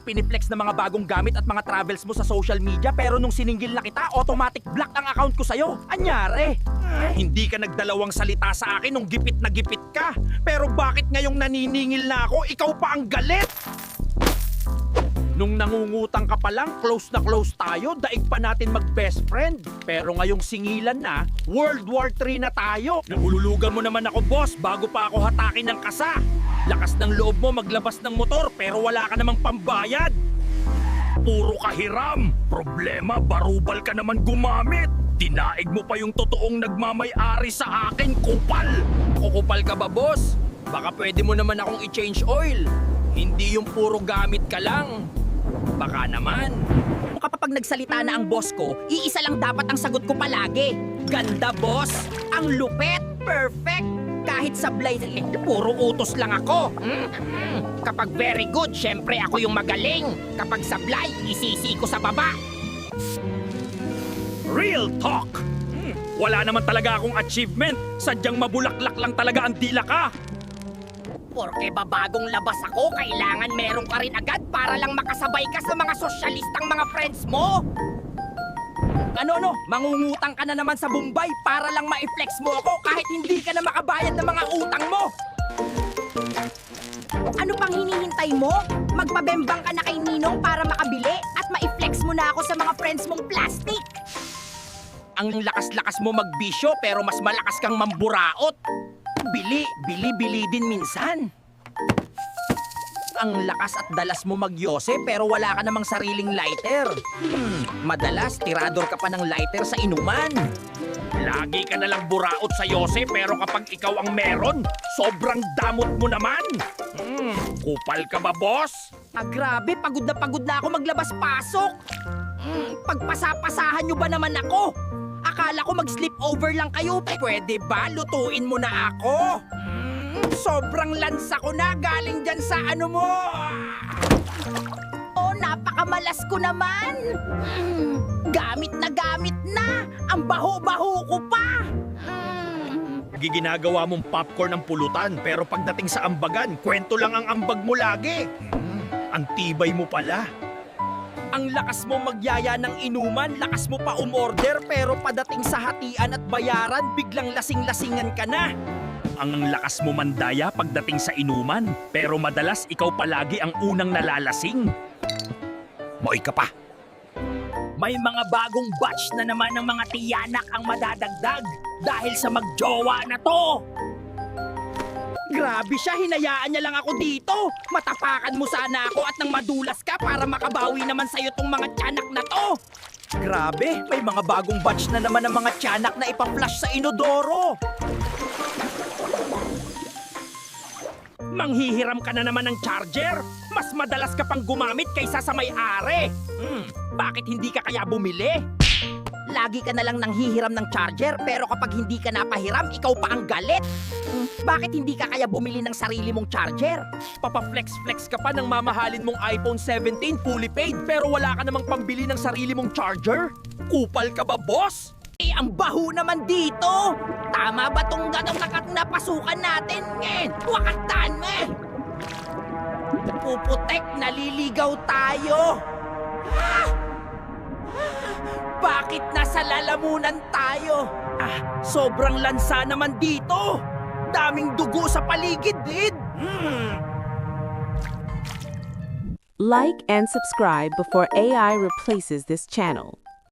piniplex ng mga bagong gamit at mga travels mo sa social media, pero nung siningil na kita, automatic block ang account ko sa'yo. Anyari? Hindi ka nagdalawang salita sa akin nung gipit na gipit ka. Pero bakit ngayong naniningil na ako, ikaw pa ang galit? Nung nangungutang ka pa lang, close na close tayo, daig pa natin mag-best friend. Pero ngayong singilan na, World War III na tayo. Nahulugan mo naman ako, boss, bago pa ako hatakin ng kasa. Lakas ng loob mo maglabas ng motor, pero wala ka namang pambayad. Puro kahiram. Problema, barubal ka naman gumamit. Dinaig mo pa yung totoong nagmamay-ari sa akin, kupal. Kukupal ka ba, boss? Baka pwede mo naman akong i-change oil. Hindi yung puro gamit ka lang. Baka naman. Kapag nagsalita na ang boss ko, iisa lang dapat ang sagot ko palagi. Ganda, boss. Ang lupet. Perfect. Kahit sablay, puro utos lang ako. Kapag very good, syempre ako yung magaling. Kapag sablay, isisi ko sa baba. Real talk. Wala naman talaga akong achievement. Sadyang mabulaklak lang talaga ang dila ka. Porke ba bagong labas ako, kailangan meron ka rin agad para lang makasabay ka sa mga sosyalistang mga friends mo? Ano? Mangungutang ka na naman sa Bombay para lang ma-flex mo ako kahit hindi ka na makabayad ng mga utang mo? Ano pang hinihintay mo? Magpabembang ka na kay Ninong para makabili at ma-flex mo na ako sa mga friends mong plastic? Ang lakas-lakas mo magbisyo pero mas malakas kang mamburaot. Bili din minsan. Ang lakas at dalas mo magyose pero wala ka namang sariling lighter. Madalas, tirador ka pa ng lighter sa inuman. Lagi ka nalang buraot sa yose pero kapag ikaw ang meron, sobrang damot mo naman. Kupal ka ba, boss? Grabe, pagod na ako maglabas-pasok. Pagpasapasahan nyo ba naman ako? Akala ko mag-sleepover lang kayo. Pwede ba? Lutuin mo na ako. Sobrang lansa ko na galing dyan sa ano mo. Oh, napakamalas ko naman. Gamit na. Ang baho-baho ko pa. Giginagawa mong popcorn ng pulutan, pero pagdating sa ambagan, kwento lang ang ambag mo lagi. Ang tibay mo pala. Ang lakas mo magyaya ng inuman, lakas mo pa umorder, pero padating sa hatian at bayaran, biglang lasing-lasingan ka na. Ang lakas mo mandaya pagdating sa inuman, pero madalas ikaw palagi ang unang nalalasing. Moy ka pa. May mga bagong batch na naman ng mga tiyanak ang madadagdag dahil sa magjowa na to. Grabe siya, hinayaan niya lang ako dito. Matapakan mo sana ako at nang madulas ka para makabawi naman sa'yo tong mga tiyanak na to. Grabe, may mga bagong batch na naman ng mga tiyanak na ipaplush sa inodoro. Manghihiram ka na naman ng charger. Mas madalas ka pang gumamit kaysa sa may-ari. Bakit hindi ka kaya bumili? Lagi ka na lang nanghihiram ng charger pero kapag hindi ka napahiram, ikaw pa ang galit. Bakit hindi ka kaya bumili ng sarili mong charger? Papaflex-flex ka pa ng mamahalin mong iPhone 17 fully paid pero wala ka namang pambili ng sarili mong charger? Kupal ka ba, boss? Ang baho naman dito! Tama ba tong ganong napasukan natin? Wakatan mo! Puputek, naliligaw tayo! Bakit nasa lalamunan tayo? Sobrang lansa naman dito! Daming dugo sa paligid, Did! Like and subscribe before AI replaces this channel.